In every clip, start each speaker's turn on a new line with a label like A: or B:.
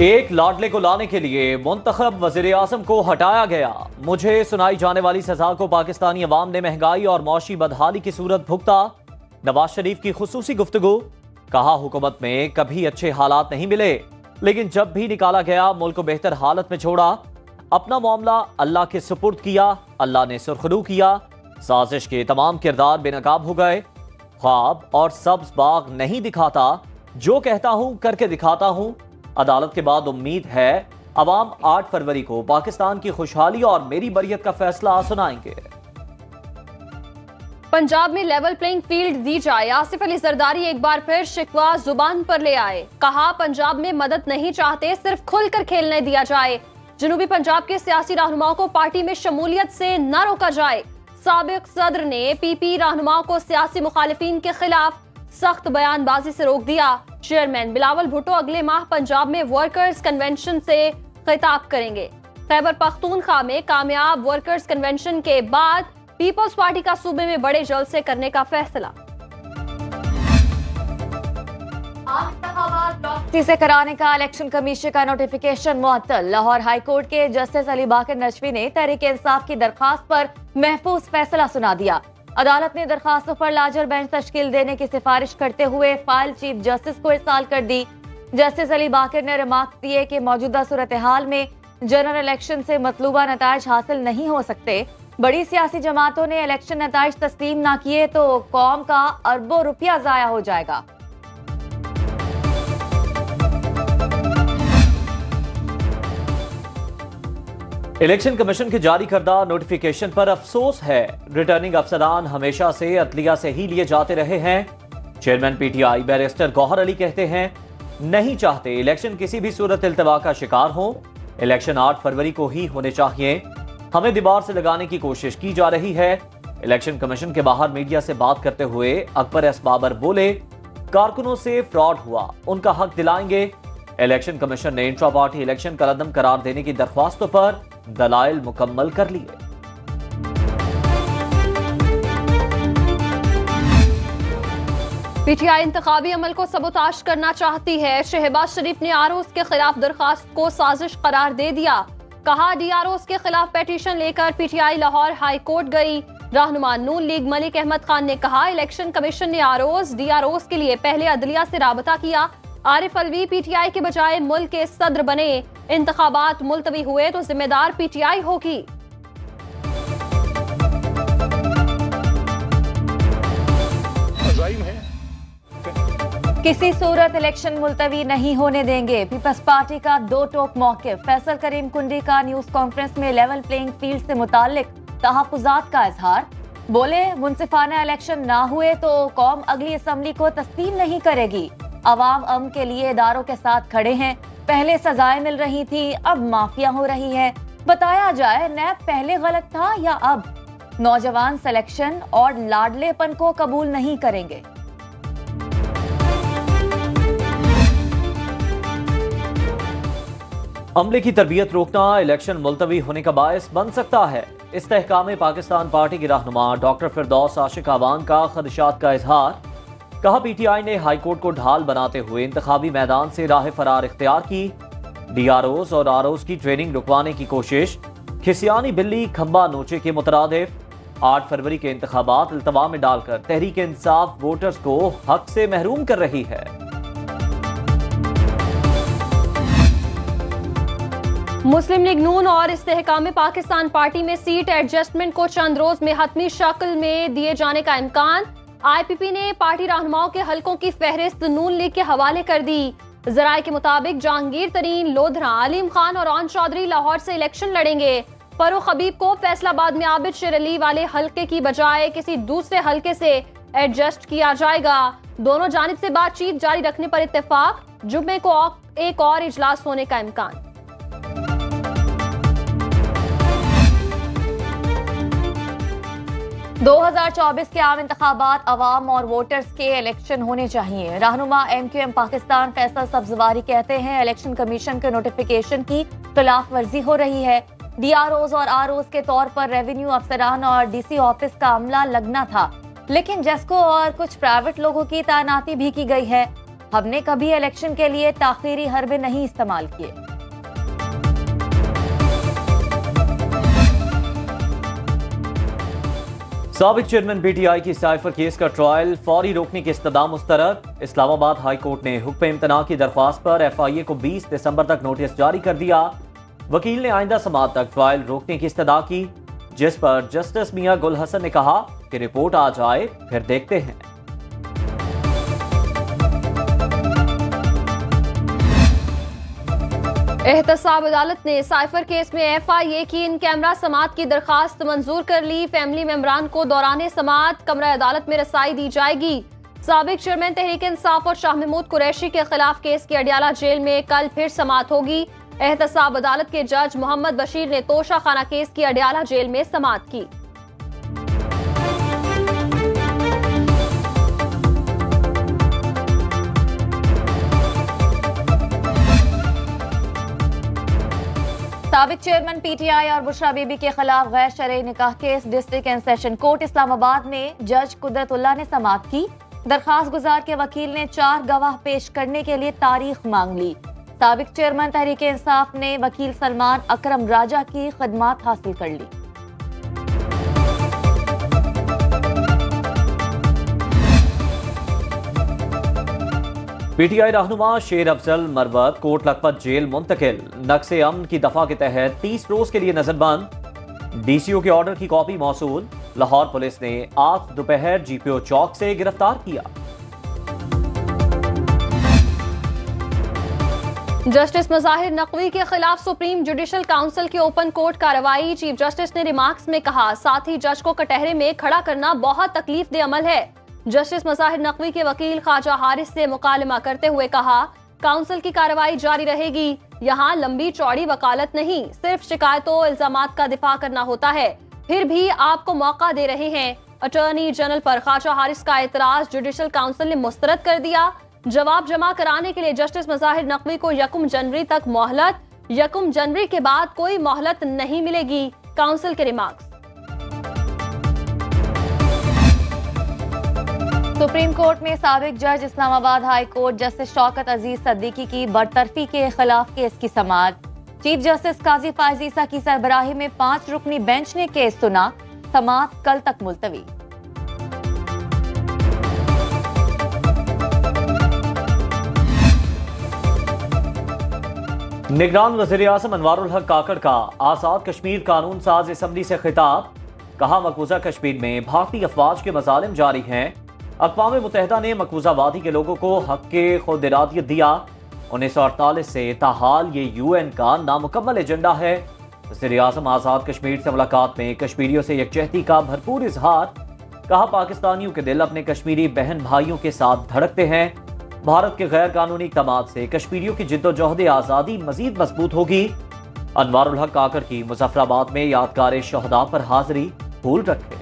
A: एक लाडले को लाने के लिए मुंतखब वज़ीर आज़म को हटाया गया। मुझे सुनाई जाने वाली सजा को पाकिस्तानी अवाम ने महंगाई और मौशी बदहाली की सूरत भुगता। नवाज शरीफ की खुसूसी गुफ्तगू। कहा हुकूमत में कभी अच्छे हालात नहीं मिले, लेकिन जब भी निकाला गया मुल्क को बेहतर हालत में छोड़ा। अपना मामला अल्लाह के सुपुर्द किया, अल्लाह ने सुरखरू किया। साजिश के तमाम किरदार बेनकाब हो गए। ख्वाब और सब्ज बाग नहीं दिखाता, जो कहता हूं करके दिखाता हूं। अदालत के बाद उम्मीद है अवाम 8 फरवरी को पाकिस्तान की खुशहाली और मेरी बरियत का फैसला सुनाएंगे।
B: पंजाब में लेवल प्लेइंग फील्ड दी जाए, आसिफ अली जरदारी एक बार फिर शिकवा जुबान पर ले आए। कहा पंजाब में मदद नहीं चाहते, सिर्फ खुलकर खेलने दिया जाए। जनूबी पंजाब के सियासी रहनुमाओं को पार्टी में शमूलियत से न रोका जाए। साबिक सदर ने पीपी रहनुमाओं को सियासी मुखालिफिन के खिलाफ सख्त बयानबाजी से रोक दिया। चेयरमैन बिलावल भुट्टो अगले माह पंजाब में वर्कर्स कन्वेंशन से खिताब करेंगे। खैबर पख्तूनख्वा में कामयाब वर्कर्स कन्वेंशन के बाद पीपल्स पार्टी का सूबे में बड़े जलसे करने का फैसला।
C: से कराने का इलेक्शन कमीशन का नोटिफिकेशन मुअत्तल। लाहौर हाईकोर्ट के जस्टिस अली बाकर नजवी ने तहरीक इंसाफ की दरखास्त पर महफूज फैसला सुना दिया। अदालत ने दरखास्तों पर लार्जर बेंच तश्कील देने की सिफारिश करते हुए फाइल चीफ जस्टिस को इरसाल कर दी। जस्टिस अली बाकर ने रिमार्क दिए कि मौजूदा सूरत हाल में जनरल इलेक्शन से मतलूबा नताइज हासिल नहीं हो सकते। बड़ी सियासी जमातों ने इलेक्शन नताइज तस्लीम ना किए तो कौम का अरबों रुपया जाया हो जाएगा।
A: इलेक्शन कमीशन के जारी करदा नोटिफिकेशन पर अफसोस है। रिटर्निंग अफसरान हमेशा से अदलिया से ही लिए जाते रहे हैं। Chairman PTI barrister Gohar Ali कहते हैं, नहीं चाहते इलेक्शन किसी भी सूरत इल्तवा का शिकार हो। इलेक्शन 8 फरवरी को ही होने चाहिए। हमें दीवार से लगाने की कोशिश की जा रही है। इलेक्शन कमीशन के बाहर मीडिया से बात करते हुए अकबर एस बाबर बोले, कारकुनों से फ्रॉड हुआ, उनका हक दिलाएंगे। इलेक्शन कमीशन ने इंट्रा पार्टी इलेक्शन का रद्दम करार देने की दरख्वास्तों पर दलाइल मुकम्मल कर लिए।
B: पीटीआई इंतखाबी अमल को सबोताश करना चाहती है। शहबाज शरीफ ने आरओस के खिलाफ दरखास्त को साजिश करार दे दिया। कहा डीआरओस के खिलाफ पेटिशन लेकर पीटीआई लाहौर हाई कोर्ट गई। रहनुमा नून लीग मलिक अहमद खान ने कहा इलेक्शन कमीशन ने आरओस डीआरओस के लिए पहले अदलिया से राबता किया। आरिफ अलवी पीटीआई के बजाय मुल्क के सदर बने। इंतखाबात मुलतवी हुए तो जिम्मेदार पीटीआई होगी।
C: किसी सूरत इलेक्शन मुलतवी नहीं होने देंगे। पीपल्स पार्टी का दो टोक मौक़िफ़। फैसल करीम कुंडी का न्यूज कॉन्फ्रेंस में लेवल प्लेइंग फील्ड से मुताल्लिक तहफ़्फ़ुज़ात का इजहार। बोले मुनसिफाना इलेक्शन ना हुए तो कौम अगली असम्बली को तस्लीम नहीं करेगी। अवाम अमन के लिए इदारों के साथ खड़े हैं। पहले सजाएं मिल रही थी, अब माफिया हो रही है। बताया जाए नैब पहले गलत था या अब। नौजवान सिलेक्शन और लाडलेपन को कबूल नहीं करेंगे।
A: अमले की तरबियत रोकना इलेक्शन मुलतवी होने का बायस बन सकता है। इस्तेहकाम पाकिस्तान पार्टी की रहनुमा डॉक्टर फिरदौस आशिक आवान का खदशात का इजहार। कहा पीटीआई ने हाईकोर्ट को ढाल बनाते हुए इंतखाबी मैदान से राह फरार इख्तियार की। डीआरओस और आरओस की ट्रेनिंग रुकवाने की कोशिश। खिसियानी बिल्ली खंबा नोचे के मुतरादिफ। 8 फरवरी के इंतखाबात इल्तवा में डालकर तहरीक इंसाफ वोटर्स को हक से महरूम कर रही है।
B: मुस्लिम लीग नून और इस्तेहकाम पाकिस्तान पार्टी में सीट एडजस्टमेंट को चंद रोज में हतमी शक्ल में दिए जाने का इम्कान। आईपीपी ने पार्टी रहनुमाओं के हलकों की फहरिस्त नून लीग के हवाले कर दी। जराये के मुताबिक जहांगीर तरीन, लोधरा, अलीम खान और आन चौधरी लाहौर से इलेक्शन लड़ेंगे। फरूख हबीब को फैसलाबाद में आबिद शेर अली वाले हलके की बजाय किसी दूसरे हलके से एडजस्ट किया जाएगा। दोनों जानिब से बातचीत जारी रखने पर इत्तेफाक। जुम्मे को एक और इजलास होने का इम्कान।
C: – 2024 के आम इंतखाबात अवाम और वोटर्स के इलेक्शन होने चाहिए। रहनुमा MQM पाकिस्तान फैसल सब्जवारी कहते हैं इलेक्शन कमीशन के नोटिफिकेशन की खिलाफ वर्जी हो रही है। डीआरओज और आरओज के तौर पर रेवेन्यू अफसरान और DC ऑफिस का अमला लगना था, लेकिन जेस्को और कुछ प्राइवेट लोगों की तैनाती भी की गई है। हमने कभी इलेक्शन के लिए ताखीरी हरबे नहीं इस्तेमाल किए।
A: साबिक चेयरमैन पीटीआई की साइफर केस का ट्रायल फौरी रोकने की इस्तदा मुस्तरद। इस्लामाबाद हाई कोर्ट ने हुक्म इम्तना की दरख्वास्त पर FIA को 20 दिसंबर तक नोटिस जारी कर दिया। वकील ने आइंदा समाअत तक ट्रायल रोकने की इस्तदा की, जिस पर जस्टिस मियां गुल हसन ने कहा कि रिपोर्ट आ जाए फिर देखते हैं।
B: एहतसाब अदालत ने साइफर केस में FIA की इन कैमरा समाअत की दरखास्त मंजूर कर ली। फैमिली मेंबरान को दौरान समाअत कमरा अदालत में रसाई दी जाएगी। साबिक चेयरमैन तहरीक इंसाफ और शाह महमूद कुरैशी के खिलाफ केस की अडियाला जेल में कल फिर समाअत होगी। एहतसाब अदालत के जज मोहम्मद बशीर ने तोशा खाना केस की अडियाला जेल में समाअत की।
C: साबिक चेयरमैन PTI और बुशरा बीबी के खिलाफ गैर शरई निकाह case district and session court Islamabad में जज कुदरतुल्लाह ने समाअत की। दरखास्त गुजार के वकील ने 4 गवाह पेश करने के लिए तारीख मांग ली। साबिक चेयरमैन तहरीक इंसाफ ने वकील सलमान अकरम राजा की खिदमात हासिल कर ली।
A: PTI रहनुमा शेर अफजल मरवत कोट लखपत जेल मुंतकिल। नक्शे अमन की दफा के तहत 30 रोज के लिए नजरबंद। DCO के ऑर्डर की कॉपी मौसूल। लाहौर पुलिस ने आज दोपहर GPO चौक से गिरफ्तार किया।
B: जस्टिस मज़ाहिर नकवी के खिलाफ सुप्रीम जुडिशल काउंसिल की ओपन कोर्ट कार्रवाई। चीफ जस्टिस ने रिमार्क्स में कहा, साथ ही जज को कटहरे में खड़ा करना बहुत तकलीफ दे अमल है। जस्टिस मज़ाहिर नकवी के वकील ख्वाजा हारिस से मुकालमा करते हुए कहा, काउंसिल की कार्रवाई जारी रहेगी। यहाँ लंबी चौड़ी वकालत नहीं, सिर्फ शिकायतों इल्जामात का दिफा करना होता है। फिर भी आपको मौका दे रहे हैं। अटॉर्नी जनरल पर ख्वाजा हारिस का एतराज जुडिशल काउंसिल ने मुस्तरद कर दिया। जवाब जमा कराने के लिए जस्टिस मज़ाहिर नकवी को 1 जनवरी तक मोहलत। 1 जनवरी के बाद कोई मोहलत नहीं मिलेगी, काउंसिल के रिमार्क्स।
C: सुप्रीम कोर्ट में साबिक जज Islamabad high court justice Shaukat Aziz Siddiqui की बरतरफी के खिलाफ केस की समाअत। चीफ जस्टिस काजी फायज ईसा की सरबराही में 5 रुकनी बेंच ने केस सुना। समाअत कल तक मुलतवी।
A: निगरान वज़ीर आज़म अनवारुल हक काकड़ का आज़ाद कश्मीर कानून साज असम्बली से खिताब। कहा, मकबूजा कश्मीर में भारतीय अफवाज के मजालिम जारी हैं। अक़वाम मुत्तहिदा ने मकबूजा वादी के लोगों को हक के खुद इरादियत दिया। 1948 से ताहाल ये UN का नामुकम्मल एजेंडा है। वज़ीर आज़म आज़ाद कश्मीर से मुलाकात में कश्मीरियों से यकजहती का भरपूर इजहार। कहा, पाकिस्तानियों के दिल अपने कश्मीरी बहन भाइयों के साथ धड़कते हैं। भारत के गैर कानूनी इक़दामात से कश्मीरियों की जिद्दोजहद आज़ादी मजीद मजबूत होगी। अनवारुल हक काकड़ की मुज़फ्फराबाद में यादगार शहदा पर हाजिरी। भूल रखे।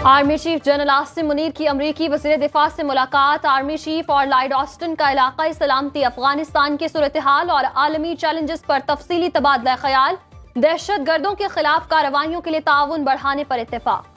B: Army chief general Asim Munir की अमरीकी वज़ीर दिफा से मुलाकात। आर्मी चीफ और लॉयड ऑस्टिन का इलाकाई सलामती, अफगानिस्तान की सूरत हाल और आलमी चैलेंजेस पर तफसीली तबादला ख्याल। दहशत गर्दों के खिलाफ कार्रवाइयों के लिए ताउन बढ़ाने पर इत्तेफाक।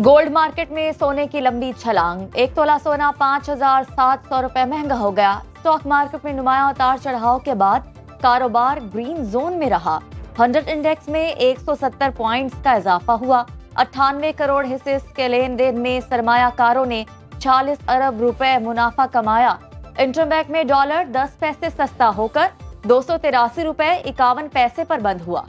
C: गोल्ड मार्केट में सोने की लंबी छलांग। 1 तोला सोना 5,700 रुपए महंगा हो गया। स्टॉक मार्केट में नुमाया उतार चढ़ाव के बाद कारोबार ग्रीन जोन में रहा। 100 इंडेक्स में 170 पॉइंट्स का इजाफा हुआ। 98 करोड़ हिस्से के लेन देन में सरमायाकारों ने 46 अरब रुपए मुनाफा कमाया। इंटरबैंक में डॉलर 10 पैसे सस्ता होकर 283 रुपए 51 पैसे पर बंद हुआ।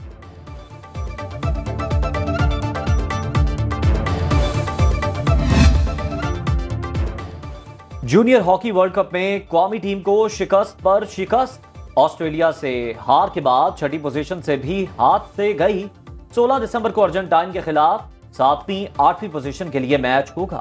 A: जूनियर हॉकी वर्ल्ड कप में कौमी टीम को शिकस्त पर शिकस्त। ऑस्ट्रेलिया से हार के बाद 6ठी पोजीशन से भी हाथ से गई। 16 दिसंबर को अर्जेंटाइन के खिलाफ 7वीं 8वीं पोजीशन के लिए मैच होगा।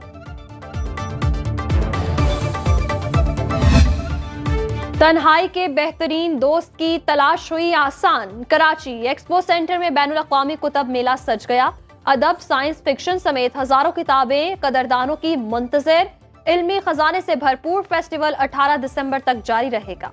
B: तन्हाई के बेहतरीन दोस्त की तलाश हुई आसान। कराची एक्सपो सेंटर में बैनुल अक़वामी कुतब मेला सज गया। अदब, साइंस फिक्शन समेत हजारों किताबें कदरदानों की मुंतज़िर। इल्मी खजाने से भरपूर फेस्टिवल 18 दिसंबर तक जारी रहेगा।